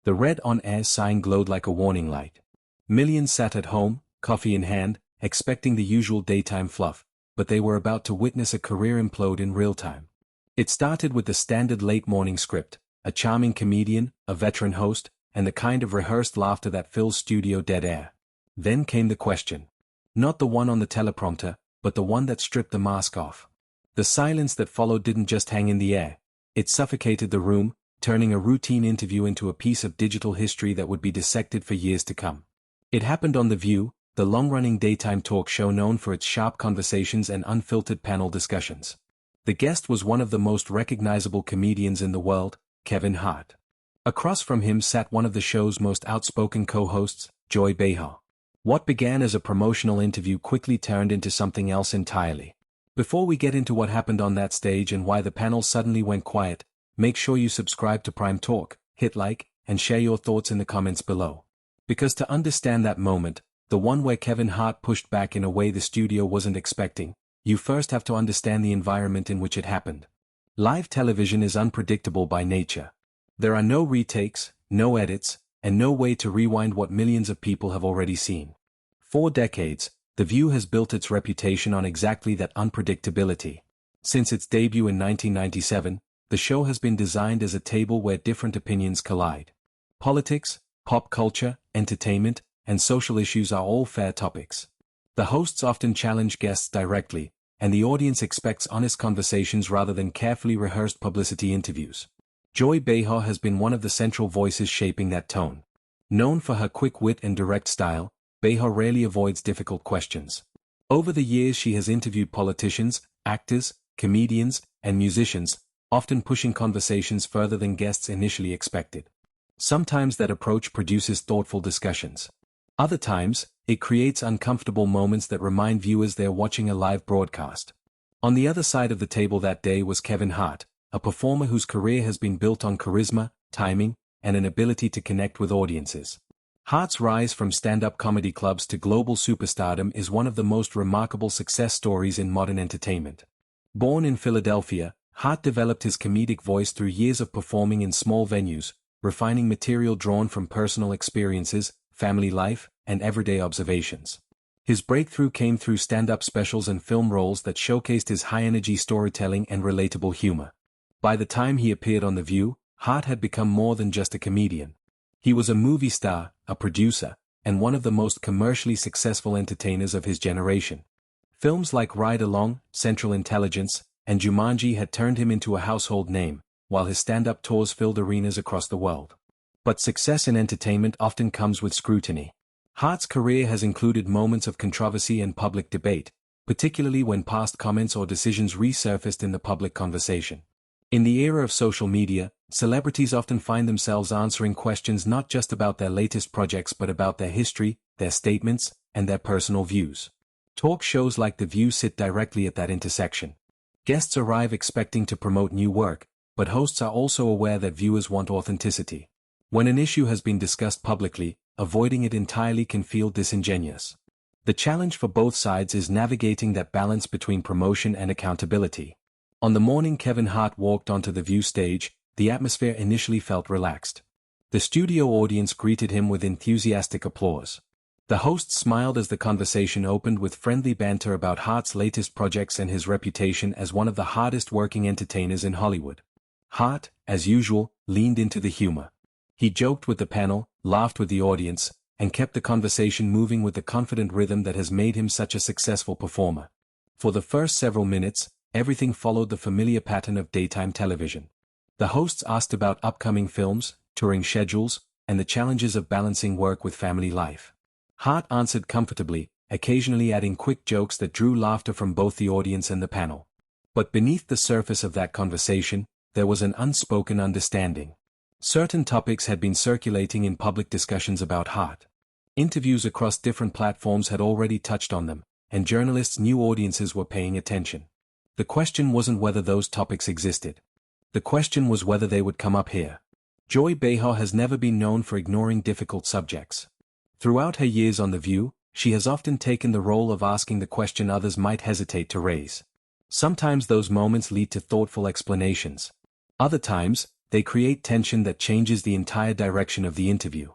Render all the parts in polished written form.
The red on-air sign glowed like a warning light. Millions sat at home, coffee in hand, expecting the usual daytime fluff, but they were about to witness a career implode in real time. It started with the standard late-morning script, a charming comedian, a veteran host, and the kind of rehearsed laughter that fills studio dead air. Then came the question. Not the one on the teleprompter, but the one that stripped the mask off. The silence that followed didn't just hang in the air. It suffocated the room, turning a routine interview into a piece of digital history that would be dissected for years to come. It happened on The View, the long-running daytime talk show known for its sharp conversations and unfiltered panel discussions. The guest was one of the most recognizable comedians in the world, Kevin Hart. Across from him sat one of the show's most outspoken co-hosts, Joy Behar. What began as a promotional interview quickly turned into something else entirely. Before we get into what happened on that stage and why the panel suddenly went quiet, make sure you subscribe to Prime Talk, hit like, and share your thoughts in the comments below. Because to understand that moment, the one where Kevin Hart pushed back in a way the studio wasn't expecting, you first have to understand the environment in which it happened. Live television is unpredictable by nature. There are no retakes, no edits, and no way to rewind what millions of people have already seen. For decades, The View has built its reputation on exactly that unpredictability. Since its debut in 1997, the show has been designed as a table where different opinions collide. Politics, pop culture, entertainment, and social issues are all fair topics. The hosts often challenge guests directly, and the audience expects honest conversations rather than carefully rehearsed publicity interviews. Joy Behar has been one of the central voices shaping that tone. Known for her quick wit and direct style, Behar rarely avoids difficult questions. Over the years she has interviewed politicians, actors, comedians, and musicians, often pushing conversations further than guests initially expected. Sometimes that approach produces thoughtful discussions. Other times, it creates uncomfortable moments that remind viewers they're watching a live broadcast. On the other side of the table that day was Kevin Hart, a performer whose career has been built on charisma, timing, and an ability to connect with audiences. Hart's rise from stand-up comedy clubs to global superstardom is one of the most remarkable success stories in modern entertainment. Born in Philadelphia, Hart developed his comedic voice through years of performing in small venues, refining material drawn from personal experiences, family life, and everyday observations. His breakthrough came through stand-up specials and film roles that showcased his high-energy storytelling and relatable humor. By the time he appeared on The View, Hart had become more than just a comedian. He was a movie star, a producer, and one of the most commercially successful entertainers of his generation. Films like Ride Along, Central Intelligence, and Jumanji had turned him into a household name, while his stand-up tours filled arenas across the world. But success in entertainment often comes with scrutiny. Hart's career has included moments of controversy and public debate, particularly when past comments or decisions resurfaced in the public conversation. In the era of social media, celebrities often find themselves answering questions not just about their latest projects but about their history, their statements, and their personal views. Talk shows like The View sit directly at that intersection. Guests arrive expecting to promote new work, but hosts are also aware that viewers want authenticity. When an issue has been discussed publicly, avoiding it entirely can feel disingenuous. The challenge for both sides is navigating that balance between promotion and accountability. On the morning Kevin Hart walked onto The View stage, the atmosphere initially felt relaxed. The studio audience greeted him with enthusiastic applause. The host smiled as the conversation opened with friendly banter about Hart's latest projects and his reputation as one of the hardest-working entertainers in Hollywood. Hart, as usual, leaned into the humor. He joked with the panel, laughed with the audience, and kept the conversation moving with the confident rhythm that has made him such a successful performer. For the first several minutes, everything followed the familiar pattern of daytime television. The hosts asked about upcoming films, touring schedules, and the challenges of balancing work with family life. Hart answered comfortably, occasionally adding quick jokes that drew laughter from both the audience and the panel. But beneath the surface of that conversation, there was an unspoken understanding. Certain topics had been circulating in public discussions about Hart. Interviews across different platforms had already touched on them, and journalists knew audiences were paying attention. The question wasn't whether those topics existed. The question was whether they would come up here. Joy Behar has never been known for ignoring difficult subjects. Throughout her years on The View, she has often taken the role of asking the question others might hesitate to raise. Sometimes those moments lead to thoughtful explanations. Other times, they create tension that changes the entire direction of the interview.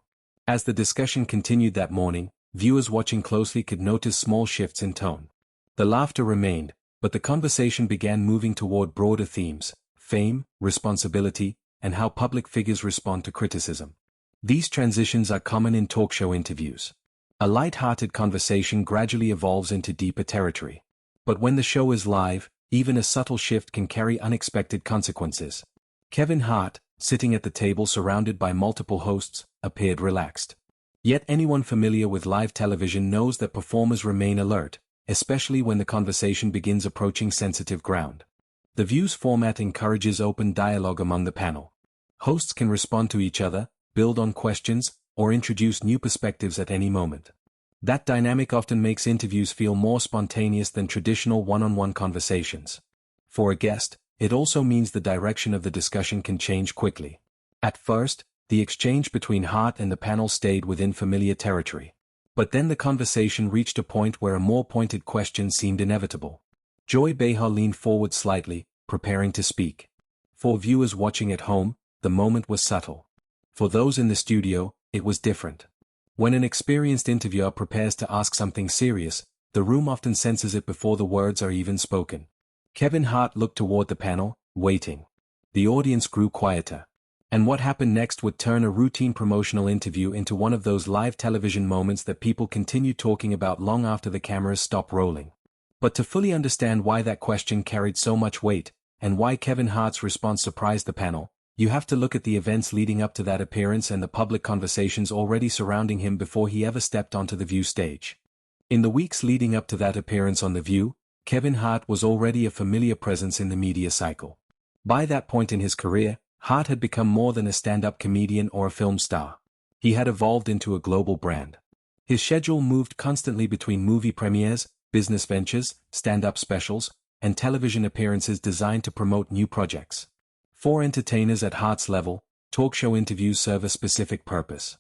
As the discussion continued that morning, viewers watching closely could notice small shifts in tone. The laughter remained, but the conversation began moving toward broader themes: fame, responsibility, and how public figures respond to criticism. These transitions are common in talk show interviews. A light-hearted conversation gradually evolves into deeper territory. But when the show is live, even a subtle shift can carry unexpected consequences. Kevin Hart, sitting at the table surrounded by multiple hosts, appeared relaxed. Yet anyone familiar with live television knows that performers remain alert, especially when the conversation begins approaching sensitive ground. The View's format encourages open dialogue among the panel. Hosts can respond to each other, build on questions, or introduce new perspectives at any moment. That dynamic often makes interviews feel more spontaneous than traditional one-on-one conversations. For a guest, it also means the direction of the discussion can change quickly. At first, the exchange between Hart and the panel stayed within familiar territory. But then the conversation reached a point where a more pointed question seemed inevitable. Joy Behar leaned forward slightly, preparing to speak. For viewers watching at home, the moment was subtle. For those in the studio, it was different. When an experienced interviewer prepares to ask something serious, the room often senses it before the words are even spoken. Kevin Hart looked toward the panel, waiting. The audience grew quieter. And what happened next would turn a routine promotional interview into one of those live television moments that people continue talking about long after the cameras stop rolling. But to fully understand why that question carried so much weight, and why Kevin Hart's response surprised the panel, you have to look at the events leading up to that appearance and the public conversations already surrounding him before he ever stepped onto the View stage. In the weeks leading up to that appearance on The View, Kevin Hart was already a familiar presence in the media cycle. By that point in his career, Hart had become more than a stand-up comedian or a film star. He had evolved into a global brand. His schedule moved constantly between movie premieres, business ventures, stand-up specials, and television appearances designed to promote new projects. For entertainers at Hart's level, talk show interviews serve a specific purpose.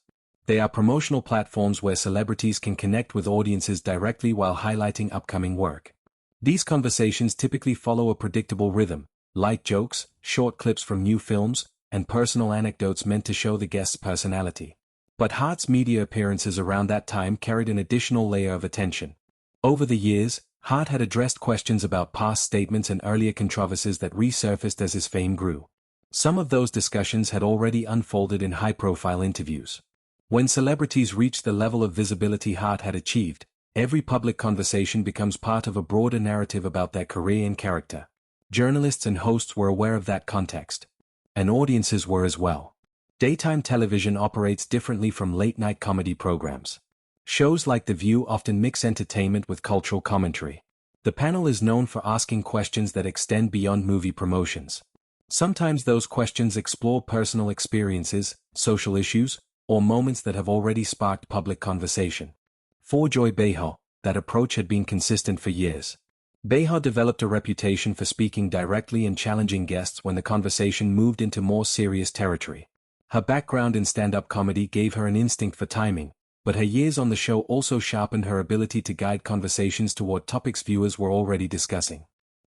They are promotional platforms where celebrities can connect with audiences directly while highlighting upcoming work. These conversations typically follow a predictable rhythm: light jokes, short clips from new films, and personal anecdotes meant to show the guest's personality. But Hart's media appearances around that time carried an additional layer of attention. Over the years, Hart had addressed questions about past statements and earlier controversies that resurfaced as his fame grew. Some of those discussions had already unfolded in high-profile interviews. When celebrities reach the level of visibility Hart had achieved, every public conversation becomes part of a broader narrative about their career and character. Journalists and hosts were aware of that context. And audiences were as well. Daytime television operates differently from late-night comedy programs. Shows like The View often mix entertainment with cultural commentary. The panel is known for asking questions that extend beyond movie promotions. Sometimes those questions explore personal experiences, social issues, or moments that have already sparked public conversation. For Joy Behar, that approach had been consistent for years. Behar developed a reputation for speaking directly and challenging guests when the conversation moved into more serious territory. Her background in stand-up comedy gave her an instinct for timing, but her years on the show also sharpened her ability to guide conversations toward topics viewers were already discussing.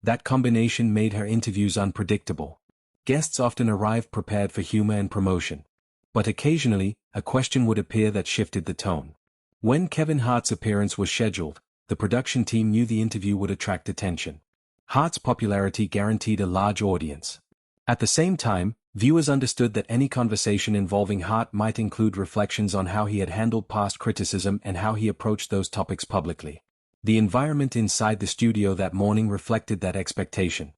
That combination made her interviews unpredictable. Guests often arrived prepared for humor and promotion. But occasionally, a question would appear that shifted the tone. When Kevin Hart's appearance was scheduled, the production team knew the interview would attract attention. Hart's popularity guaranteed a large audience. At the same time, viewers understood that any conversation involving Hart might include reflections on how he had handled past criticism and how he approached those topics publicly. The environment inside the studio that morning reflected that expectation.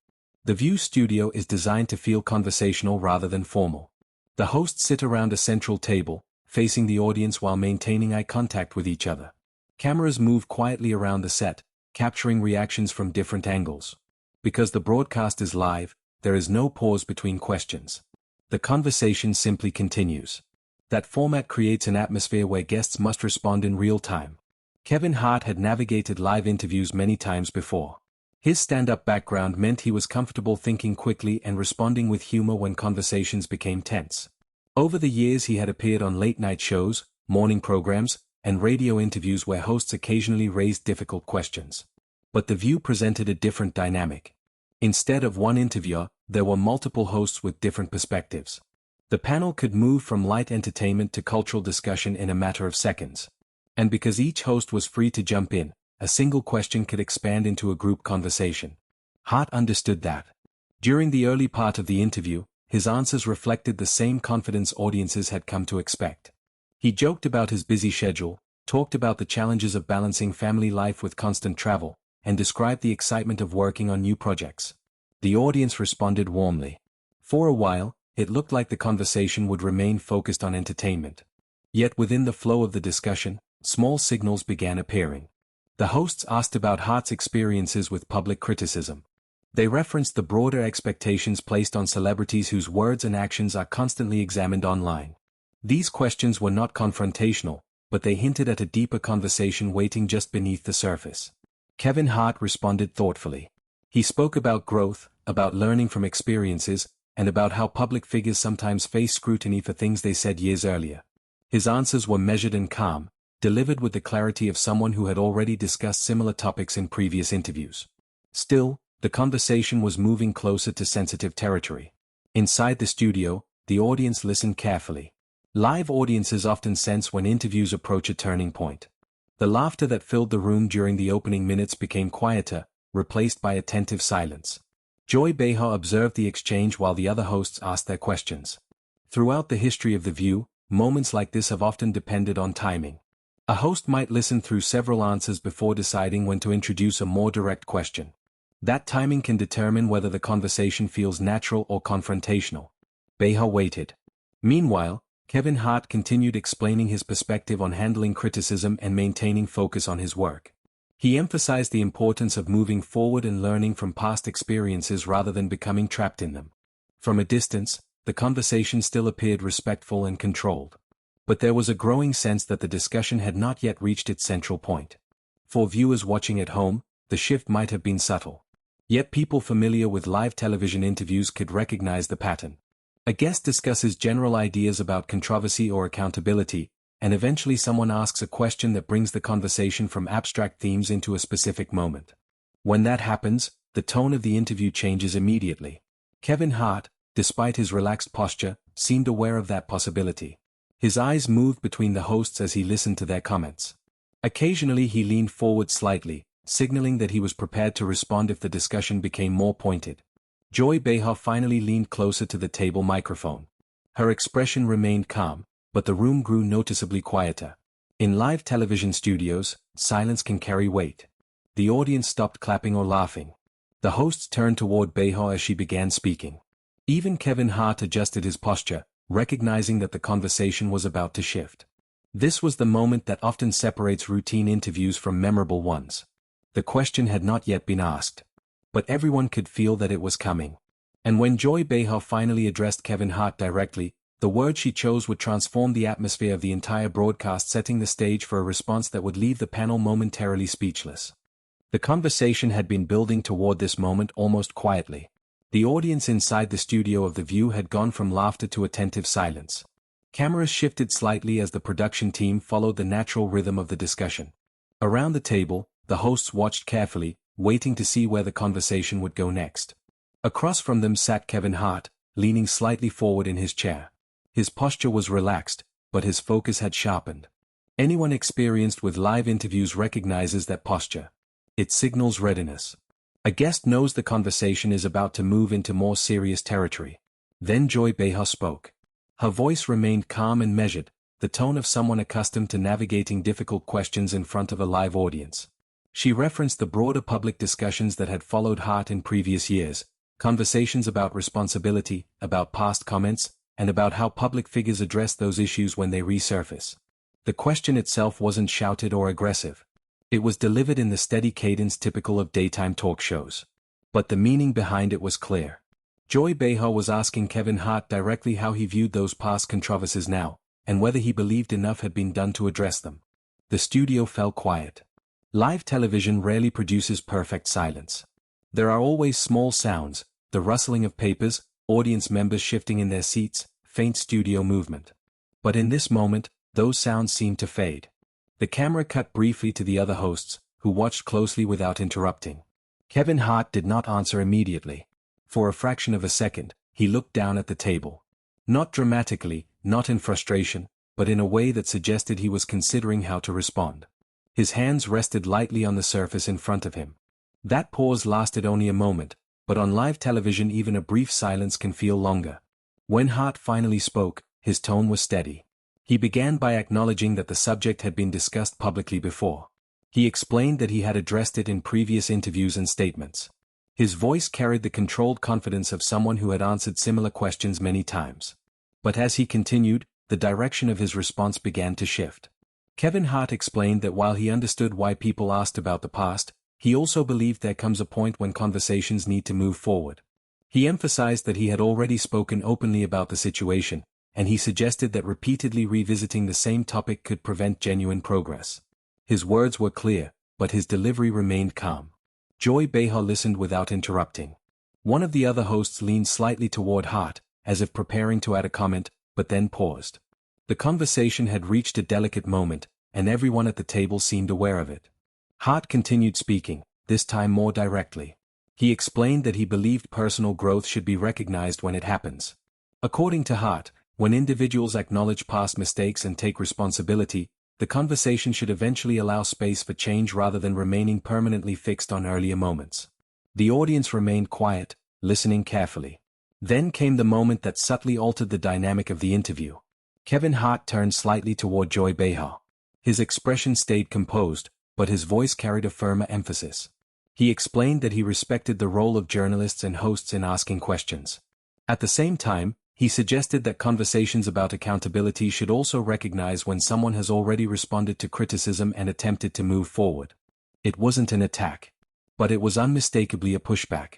The View studio is designed to feel conversational rather than formal. The hosts sit around a central table, facing the audience while maintaining eye contact with each other. Cameras move quietly around the set, capturing reactions from different angles. Because the broadcast is live, there is no pause between questions. The conversation simply continues. That format creates an atmosphere where guests must respond in real time. Kevin Hart had navigated live interviews many times before. His stand-up background meant he was comfortable thinking quickly and responding with humor when conversations became tense. Over the years he had appeared on late-night shows, morning programs, and radio interviews where hosts occasionally raised difficult questions. But The View presented a different dynamic. Instead of one interviewer, there were multiple hosts with different perspectives. The panel could move from light entertainment to cultural discussion in a matter of seconds. And because each host was free to jump in, a single question could expand into a group conversation. Hart understood that. During the early part of the interview, his answers reflected the same confidence audiences had come to expect. He joked about his busy schedule, talked about the challenges of balancing family life with constant travel, and described the excitement of working on new projects. The audience responded warmly. For a while, it looked like the conversation would remain focused on entertainment. Yet within the flow of the discussion, small signals began appearing. The hosts asked about Hart's experiences with public criticism. They referenced the broader expectations placed on celebrities whose words and actions are constantly examined online. These questions were not confrontational, but they hinted at a deeper conversation waiting just beneath the surface. Kevin Hart responded thoughtfully. He spoke about growth, about learning from experiences, and about how public figures sometimes face scrutiny for things they said years earlier. His answers were measured and calm, delivered with the clarity of someone who had already discussed similar topics in previous interviews. Still, the conversation was moving closer to sensitive territory. Inside the studio, the audience listened carefully. Live audiences often sense when interviews approach a turning point. The laughter that filled the room during the opening minutes became quieter, replaced by attentive silence. Joy Behar observed the exchange while the other hosts asked their questions. Throughout the history of The View, moments like this have often depended on timing. A host might listen through several answers before deciding when to introduce a more direct question. That timing can determine whether the conversation feels natural or confrontational. Behar waited. Meanwhile, Kevin Hart continued explaining his perspective on handling criticism and maintaining focus on his work. He emphasized the importance of moving forward and learning from past experiences rather than becoming trapped in them. From a distance, the conversation still appeared respectful and controlled. But there was a growing sense that the discussion had not yet reached its central point. For viewers watching at home, the shift might have been subtle. Yet people familiar with live television interviews could recognize the pattern. A guest discusses general ideas about controversy or accountability, and eventually someone asks a question that brings the conversation from abstract themes into a specific moment. When that happens, the tone of the interview changes immediately. Kevin Hart, despite his relaxed posture, seemed aware of that possibility. His eyes moved between the hosts as he listened to their comments. Occasionally he leaned forward slightly, signaling that he was prepared to respond if the discussion became more pointed. Joy Behar finally leaned closer to the table microphone. Her expression remained calm, but the room grew noticeably quieter. In live television studios, silence can carry weight. The audience stopped clapping or laughing. The hosts turned toward Behar as she began speaking. Even Kevin Hart adjusted his posture, recognizing that the conversation was about to shift. This was the moment that often separates routine interviews from memorable ones. The question had not yet been asked. But everyone could feel that it was coming. And when Joy Behar finally addressed Kevin Hart directly, the words she chose would transform the atmosphere of the entire broadcast, setting the stage for a response that would leave the panel momentarily speechless. The conversation had been building toward this moment almost quietly. The audience inside the studio of The View had gone from laughter to attentive silence. Cameras shifted slightly as the production team followed the natural rhythm of the discussion. Around the table, the hosts watched carefully, waiting to see where the conversation would go next. Across from them sat Kevin Hart, leaning slightly forward in his chair. His posture was relaxed, but his focus had sharpened. Anyone experienced with live interviews recognizes that posture. It signals readiness. A guest knows the conversation is about to move into more serious territory. Then Joy Behar spoke. Her voice remained calm and measured, the tone of someone accustomed to navigating difficult questions in front of a live audience. She referenced the broader public discussions that had followed Hart in previous years, conversations about responsibility, about past comments, and about how public figures address those issues when they resurface. The question itself wasn't shouted or aggressive. It was delivered in the steady cadence typical of daytime talk shows. But the meaning behind it was clear. Joy Behar was asking Kevin Hart directly how he viewed those past controversies now, and whether he believed enough had been done to address them. The studio fell quiet. Live television rarely produces perfect silence. There are always small sounds, the rustling of papers, audience members shifting in their seats, faint studio movement. But in this moment, those sounds seemed to fade. The camera cut briefly to the other hosts, who watched closely without interrupting. Kevin Hart did not answer immediately. For a fraction of a second, he looked down at the table. Not dramatically, not in frustration, but in a way that suggested he was considering how to respond. His hands rested lightly on the surface in front of him. That pause lasted only a moment, but on live television even a brief silence can feel longer. When Hart finally spoke, his tone was steady. He began by acknowledging that the subject had been discussed publicly before. He explained that he had addressed it in previous interviews and statements. His voice carried the controlled confidence of someone who had answered similar questions many times. But as he continued, the direction of his response began to shift. Kevin Hart explained that while he understood why people asked about the past, he also believed there comes a point when conversations need to move forward. He emphasized that he had already spoken openly about the situation, and he suggested that repeatedly revisiting the same topic could prevent genuine progress. His words were clear, but his delivery remained calm. Joy Behar listened without interrupting. One of the other hosts leaned slightly toward Hart, as if preparing to add a comment, but then paused. The conversation had reached a delicate moment, and everyone at the table seemed aware of it. Hart continued speaking, this time more directly. He explained that he believed personal growth should be recognized when it happens. According to Hart, when individuals acknowledge past mistakes and take responsibility, the conversation should eventually allow space for change rather than remaining permanently fixed on earlier moments. The audience remained quiet, listening carefully. Then came the moment that subtly altered the dynamic of the interview. Kevin Hart turned slightly toward Joy Behar. His expression stayed composed, but his voice carried a firmer emphasis. He explained that he respected the role of journalists and hosts in asking questions. At the same time, he suggested that conversations about accountability should also recognize when someone has already responded to criticism and attempted to move forward. It wasn't an attack. But it was unmistakably a pushback.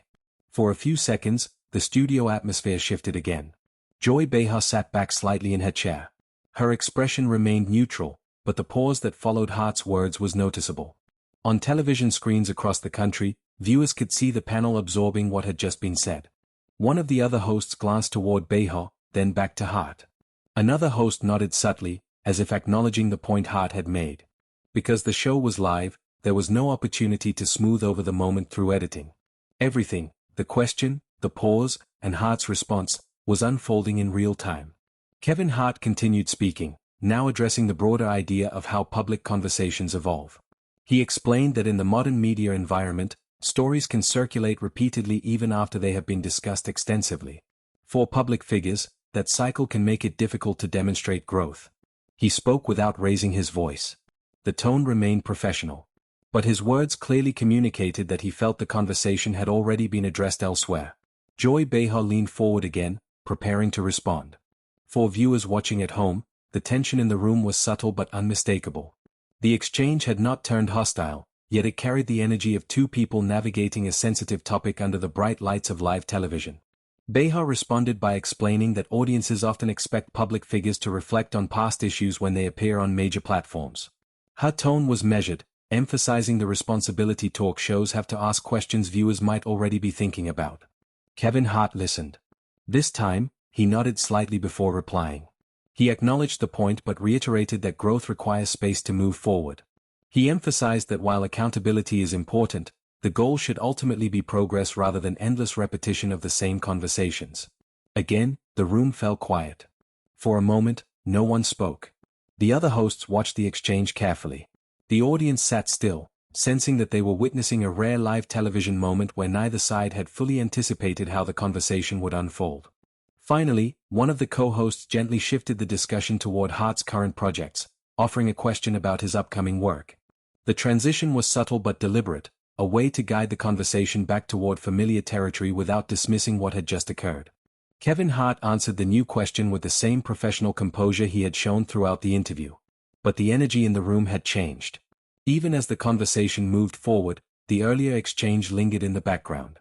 For a few seconds, the studio atmosphere shifted again. Joy Behar sat back slightly in her chair. Her expression remained neutral, but the pause that followed Hart's words was noticeable. On television screens across the country, viewers could see the panel absorbing what had just been said. One of the other hosts glanced toward Behar, then back to Hart. Another host nodded subtly, as if acknowledging the point Hart had made. Because the show was live, there was no opportunity to smooth over the moment through editing. Everything, the question, the pause, and Hart's response, was unfolding in real time. Kevin Hart continued speaking, now addressing the broader idea of how public conversations evolve. He explained that in the modern media environment, stories can circulate repeatedly even after they have been discussed extensively. For public figures, that cycle can make it difficult to demonstrate growth. He spoke without raising his voice. The tone remained professional. But his words clearly communicated that he felt the conversation had already been addressed elsewhere. Joy Behar leaned forward again, preparing to respond. For viewers watching at home, the tension in the room was subtle but unmistakable. The exchange had not turned hostile, yet it carried the energy of two people navigating a sensitive topic under the bright lights of live television. Behar responded by explaining that audiences often expect public figures to reflect on past issues when they appear on major platforms. Her tone was measured, emphasizing the responsibility talk shows have to ask questions viewers might already be thinking about. Kevin Hart listened. This time, he nodded slightly before replying. He acknowledged the point but reiterated that growth requires space to move forward. He emphasized that while accountability is important, the goal should ultimately be progress rather than endless repetition of the same conversations. Again, the room fell quiet. For a moment, no one spoke. The other hosts watched the exchange carefully. The audience sat still, sensing that they were witnessing a rare live television moment where neither side had fully anticipated how the conversation would unfold. Finally, one of the co-hosts gently shifted the discussion toward Hart's current projects, offering a question about his upcoming work. The transition was subtle but deliberate, a way to guide the conversation back toward familiar territory without dismissing what had just occurred. Kevin Hart answered the new question with the same professional composure he had shown throughout the interview. But the energy in the room had changed. Even as the conversation moved forward, the earlier exchange lingered in the background.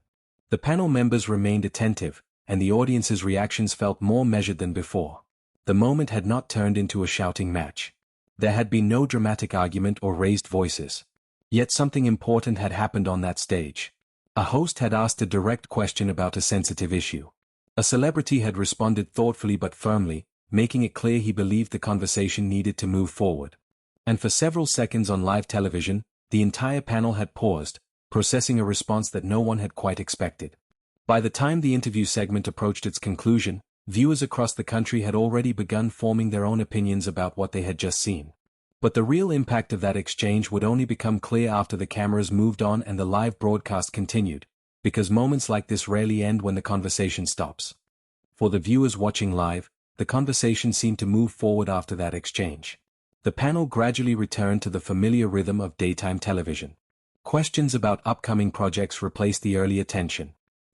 The panel members remained attentive, and the audience's reactions felt more measured than before. The moment had not turned into a shouting match. There had been no dramatic argument or raised voices. Yet something important had happened on that stage. A host had asked a direct question about a sensitive issue. A celebrity had responded thoughtfully but firmly, making it clear he believed the conversation needed to move forward. And for several seconds on live television, the entire panel had paused, processing a response that no one had quite expected. By the time the interview segment approached its conclusion, viewers across the country had already begun forming their own opinions about what they had just seen. But the real impact of that exchange would only become clear after the cameras moved on and the live broadcast continued, because moments like this rarely end when the conversation stops. For the viewers watching live, the conversation seemed to move forward after that exchange. The panel gradually returned to the familiar rhythm of daytime television. Questions about upcoming projects replaced the earlier tension.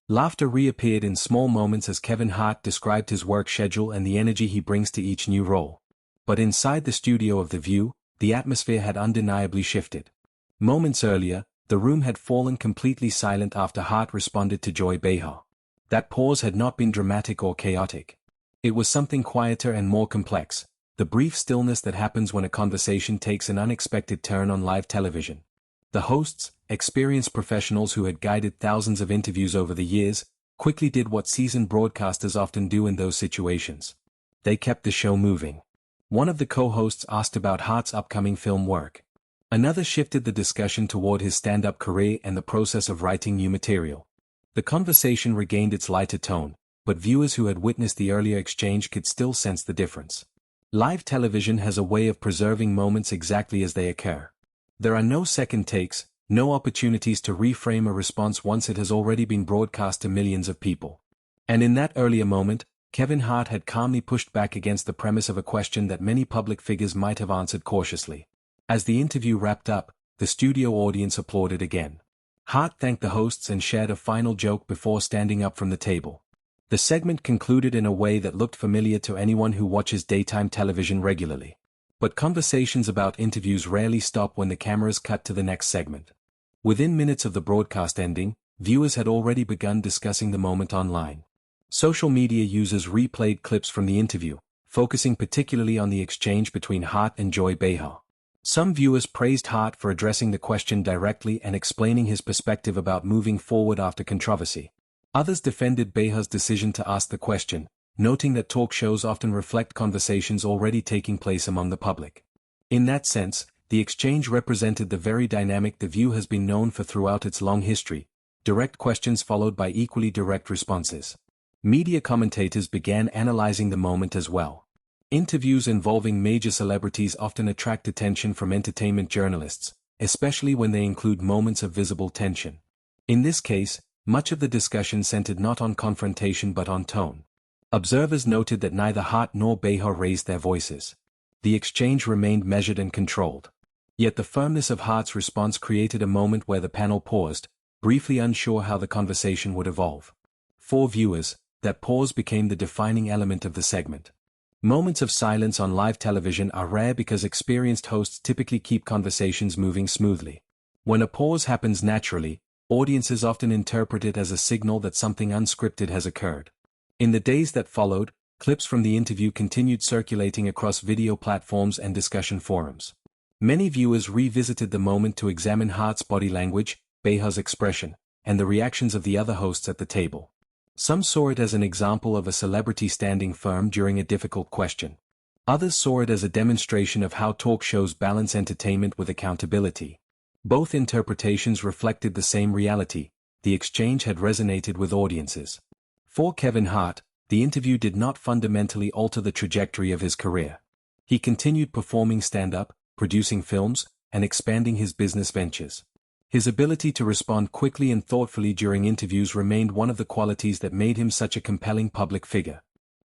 Laughter reappeared in small moments as Kevin Hart described his work schedule and the energy he brings to each new role. But inside the studio of The View, the atmosphere had undeniably shifted. Moments earlier, the room had fallen completely silent after Hart responded to Joy Behar. That pause had not been dramatic or chaotic. It was something quieter and more complex, the brief stillness that happens when a conversation takes an unexpected turn on live television. The hosts, experienced professionals who had guided thousands of interviews over the years, quickly did what seasoned broadcasters often do in those situations. They kept the show moving. One of the co-hosts asked about Hart's upcoming film work. Another shifted the discussion toward his stand-up career and the process of writing new material. The conversation regained its lighter tone, but viewers who had witnessed the earlier exchange could still sense the difference. Live television has a way of preserving moments exactly as they occur. There are no second takes, no opportunities to reframe a response once it has already been broadcast to millions of people. And in that earlier moment, Kevin Hart had calmly pushed back against the premise of a question that many public figures might have answered cautiously. As the interview wrapped up, the studio audience applauded again. Hart thanked the hosts and shared a final joke before standing up from the table. The segment concluded in a way that looked familiar to anyone who watches daytime television regularly. But conversations about interviews rarely stop when the cameras cut to the next segment. Within minutes of the broadcast ending, viewers had already begun discussing the moment online. Social media users replayed clips from the interview, focusing particularly on the exchange between Hart and Joy Behar. Some viewers praised Hart for addressing the question directly and explaining his perspective about moving forward after controversy. Others defended Behar's decision to ask the question, noting that talk shows often reflect conversations already taking place among the public. In that sense, the exchange represented the very dynamic The View has been known for throughout its long history: direct questions followed by equally direct responses. Media commentators began analyzing the moment as well. Interviews involving major celebrities often attract attention from entertainment journalists, especially when they include moments of visible tension. In this case, much of the discussion centered not on confrontation but on tone. Observers noted that neither Hart nor Behar raised their voices. The exchange remained measured and controlled. Yet the firmness of Hart's response created a moment where the panel paused, briefly unsure how the conversation would evolve. For viewers, that pause became the defining element of the segment. Moments of silence on live television are rare because experienced hosts typically keep conversations moving smoothly. When a pause happens naturally, audiences often interpret it as a signal that something unscripted has occurred. In the days that followed, clips from the interview continued circulating across video platforms and discussion forums. Many viewers revisited the moment to examine Hart's body language, Behar's expression, and the reactions of the other hosts at the table. Some saw it as an example of a celebrity standing firm during a difficult question. Others saw it as a demonstration of how talk shows balance entertainment with accountability. Both interpretations reflected the same reality: the exchange had resonated with audiences. For Kevin Hart, the interview did not fundamentally alter the trajectory of his career. He continued performing stand-up, producing films, and expanding his business ventures. His ability to respond quickly and thoughtfully during interviews remained one of the qualities that made him such a compelling public figure.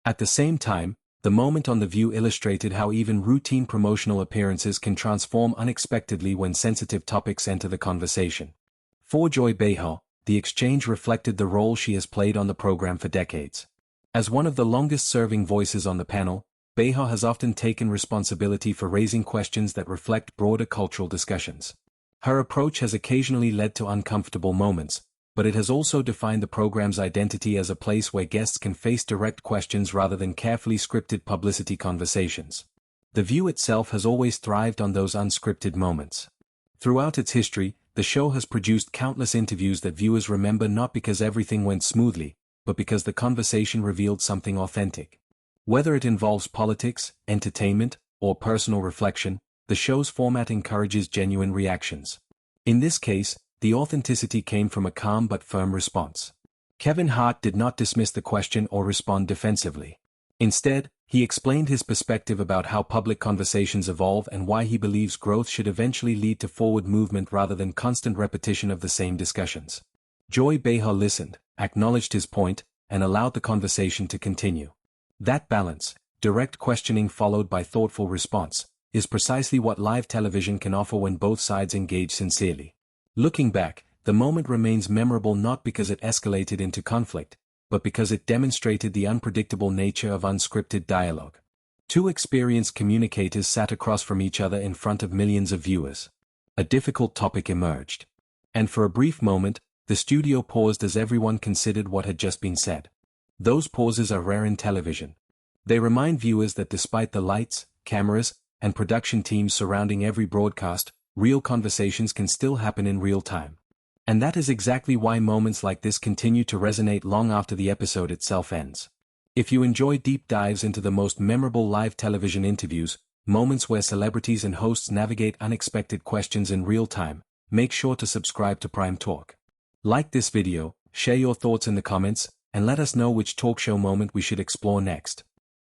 At the same time, the moment on The View illustrated how even routine promotional appearances can transform unexpectedly when sensitive topics enter the conversation. For Joy Behar, the exchange reflected the role she has played on the program for decades. As one of the longest-serving voices on the panel, Behar has often taken responsibility for raising questions that reflect broader cultural discussions. Her approach has occasionally led to uncomfortable moments, but it has also defined the program's identity as a place where guests can face direct questions rather than carefully scripted publicity conversations. The View itself has always thrived on those unscripted moments. Throughout its history, the show has produced countless interviews that viewers remember not because everything went smoothly, but because the conversation revealed something authentic. Whether it involves politics, entertainment, or personal reflection, the show's format encourages genuine reactions. In this case, the authenticity came from a calm but firm response. Kevin Hart did not dismiss the question or respond defensively. Instead, he explained his perspective about how public conversations evolve and why he believes growth should eventually lead to forward movement rather than constant repetition of the same discussions. Joy Behar listened, acknowledged his point, and allowed the conversation to continue. That balance, direct questioning followed by thoughtful response, is precisely what live television can offer when both sides engage sincerely. Looking back, the moment remains memorable not because it escalated into conflict, but because it demonstrated the unpredictable nature of unscripted dialogue. Two experienced communicators sat across from each other in front of millions of viewers. A difficult topic emerged. And for a brief moment, the studio paused as everyone considered what had just been said. Those pauses are rare in television. They remind viewers that despite the lights, cameras, and production teams surrounding every broadcast, real conversations can still happen in real time. And that is exactly why moments like this continue to resonate long after the episode itself ends. If you enjoy deep dives into the most memorable live television interviews, moments where celebrities and hosts navigate unexpected questions in real time, make sure to subscribe to Prime Talk. Like this video, share your thoughts in the comments, and let us know which talk show moment we should explore next.